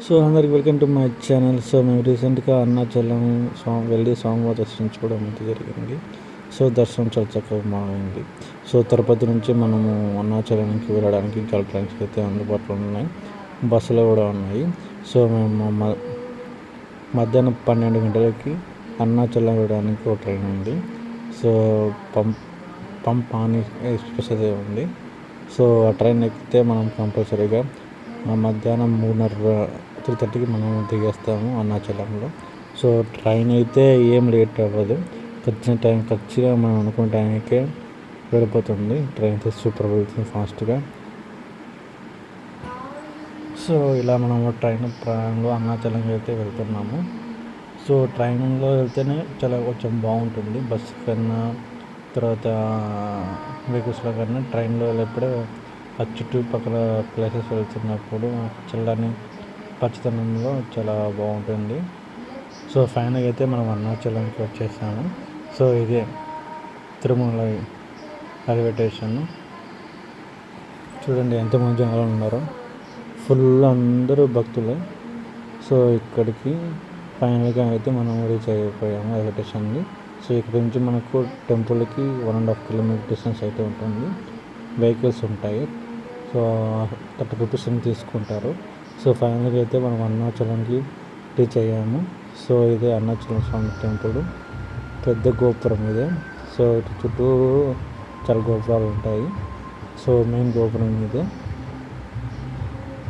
So అందరికి welcome to my channel. So మేము రీసెంట్గా అరుణాచలం వెళ్ళి స్వామివారి దర్శించుకోవడం అయితే జరిగింది. సో దర్శనం చాలా చక్కగా మారింది. సో తిరుపతి నుంచి మనము అరుణాచలానికి వెళ్ళడానికి ఇంకా ట్రైన్స్ అయితే అందుబాటులో ఉన్నాయి, బస్సులు కూడా ఉన్నాయి. సో మేము మధ్యాహ్నం 12 గంటలకి అరుణాచలం వెళ్ళడానికి ఒక ట్రైన్ ఉంది. సో పంపాని ఎక్స్ప్రెస్ అయితే ఉంది. సో ఆ ట్రైన్ ఎక్కితే మనం కంపల్సరీగా మధ్యాహ్నం 3:30కి మనం దిగేస్తాము అరుణాచలంలో. సో ట్రైన్ అయితే ఏం లేట్ అవ్వదు, ఖచ్చితంగా మనం అనుకున్న టైంకే వెళ్ళిపోతుంది. ట్రైన్ అయితే సూపర్ వెళ్తుంది ఫాస్ట్గా. సో ఇలా మనము ట్రైన్ ప్రయాణంలో అరుణాచలంకి అయితే వెళ్తున్నాము. సో ట్రైన్లో వెళ్తేనే కొంచెం బాగుంటుంది, బస్సు కన్నా తర్వాత వెహికల్స్లో కన్నా ట్రైన్లో వెళ్ళేప్పుడే ఆ చుట్టుపక్కల ప్లేసెస్ వెళ్తున్నప్పుడు చల్లని పచ్చదనంలో చాలా బాగుంటుంది. సో ఫైనల్గా అయితే మనం అరుణాచలంకి వచ్చేసాము. సో ఇదే తిరుమల రైల్వే స్టేషన్. చూడండి ఎంతమంది జనాలు ఉన్నారో, ఫుల్ అందరూ భక్తులే. సో ఇక్కడికి ఫైనల్గా అయితే మనం రీచ్ అయిపోయాము రైల్వే స్టేషన్కి. సో ఇక్కడ నుంచి మనకు టెంపుల్కి 1.5 కిలోమీటర్ డిస్టెన్స్ అయితే ఉంటుంది. వెహికల్స్ ఉంటాయి. సో 30 రూపీస్ తీసుకుంటారు. సో ఫైనల్గా అయితే మనం అరుణాచలంకి రీచ్ అయ్యాము. సో ఇదే అరుణాచలం స్వామి టెంపుల్, పెద్ద గోపురం ఇదే. సో చుట్టూ చాలా గోపురాలు ఉంటాయి. సో మెయిన్ గోపురం ఇదే.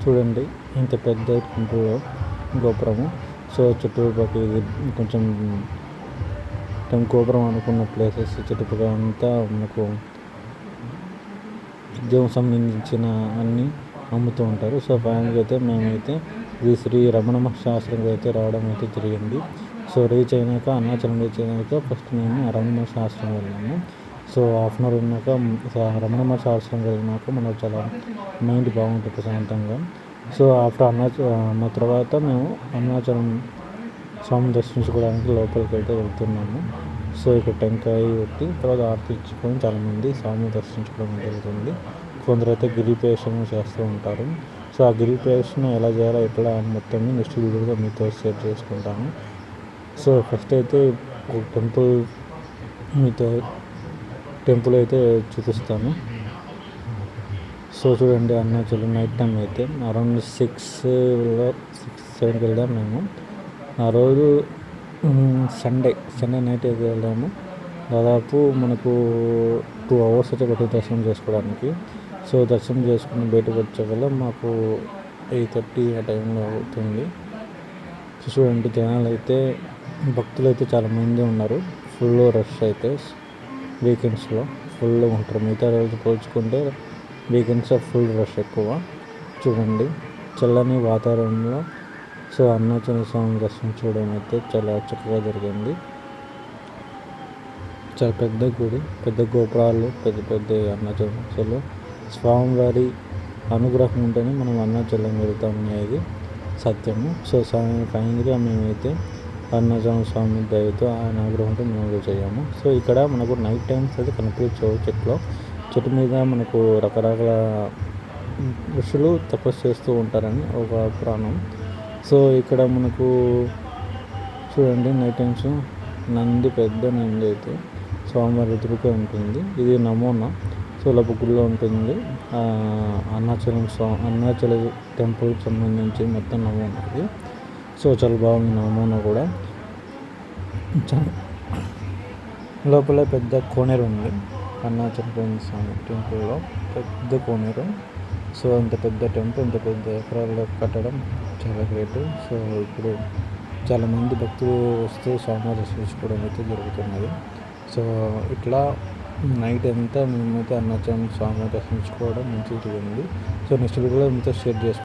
చూడండి ఇంత పెద్ద గోపురము. సో చుట్టుపక్కల ఇది కొంచెం గోపురం అనుకున్న ప్లేసెస్ చుట్టుపక్కల అంతా మనకు దేవునికి సంబంధించిన అన్నీ అమ్ముతూ ఉంటారు. సో ఫైనల్గా అయితే మేమైతే శ్రీ రమణ మహర్షి ఆశ్రమంకి అయితే రావడం అయితే జరిగింది. సో అరుణాచలం రీచ్ అయినాక ఫస్ట్ మేము రమణ మహర్షి ఆశ్రమం వెళ్ళాము. సో హాఫ్ అన్ అవర్ ఉన్నాక రమణ మహర్షి ఆశ్రమం వెళ్ళినాక మనకు చాలా మైండ్ బాగుంటుంది ప్రశాంతంగా. సో మా తర్వాత మేము అరుణాచలం స్వామి దర్శించుకోవడానికి లోపలికి అయితే వెళ్తున్నాము. సో ఇక్కడ టెంకాయ పెట్టి తర్వాత ఆరతి ఇచ్చుకొని చాలామంది స్వామి దర్శించుకోవడం జరుగుతుంది. కొందరైతే గిరి ప్రదక్షిణ చేస్తూ ఉంటారు. సో ఆ గిరి ప్రదక్షిణ ఎలా చేయాలో ఎట్లా అని మొత్తం నెక్స్ట్ వీడియోగా మీతో షేర్ చేసుకుంటాను. సో ఫస్ట్ అయితే ఒక టెంపుల్ అయితే చూపిస్తాను. సో చూడండి అరుణాచలం నైట్ టైం అయితే అరౌండ్ 6-7కి వెళ్దాం మేము. ఆ రోజు సండే నైట్ అయితే వెళ్ళాము. దాదాపు మనకు 2 hours అయితే పట్టి దర్శనం చేసుకోవడానికి. సో దర్శనం చేసుకుని బయటకు వచ్చేకల్లా మాకు 8:30 ఆ టైంలో అవుతుంది. చూడండి జనాలు అయితే భక్తులు అయితే చాలామంది ఉన్నారు. ఫుల్ రష్ అయితే వీకెండ్స్లో ఫుల్ ఉంటారు. మిగతా రోజు పోల్చుకుంటే వీకెండ్స్లో ఫుల్ రష్ ఎక్కువ. చూడండి చల్లని వాతావరణంలో సో అరుణాచల స్వామి దర్శించుకోవడం అయితే చాలా చక్కగా జరిగింది. చాలా పెద్ద గుడి, పెద్ద గోపురాలు, పెద్ద అరుణాచలంలో స్వామివారి అనుగ్రహం ఉంటేనే మనం అరుణాచలం వెళ్తాం అనేది సత్యము. సో ఫైనల్గా మేమైతే అరుణాచలం స్వామి దయతో ఆయన అనుగ్రహంతో మేము చేయాము. సో ఇక్కడ మనకు నైట్ టైమ్స్ అయితే కనిపించవు. చెట్టు మీద మనకు రకరకాల ఋషులు తపస్సు చేస్తూ ఉంటారని ఒక పురాణం. సో ఇక్కడ మనకు చూడండి నైట్ టైమ్స్ పెద్ద నంది అయితే స్వామివారి ఎదురుగా ఉంటుంది. ఇది నమూనా. సో గుడిలో ఉంటుంది. అరుణాచల టెంపుల్కి సంబంధించి మొత్తం నమూనా ఇది. సో చాలా బాగుంది నమూనా కూడా. లోపల పెద్ద కోనేరు ఉంది అరుణాచలం స్వామి టెంపుల్లో, పెద్ద కోనేరు. సో అంత పెద్ద టెంపుల్, ఇంత పెద్ద ఎకరాల్లో కట్టడం చాలా గ్రేట్. సో ఇప్పుడు చాలామంది భక్తులు వస్తూ స్వామివారి దర్శించుకోవడం అయితే జరుగుతున్నది. సో ఇట్లా నైట్ అంతా మేమైతే అరుణాచలం స్వామి దర్శించుకోవడం మంచిగా జరిగింది. సో నెక్స్ట్ వీడియోలో మీతో షేర్ చేసుకుంటాం.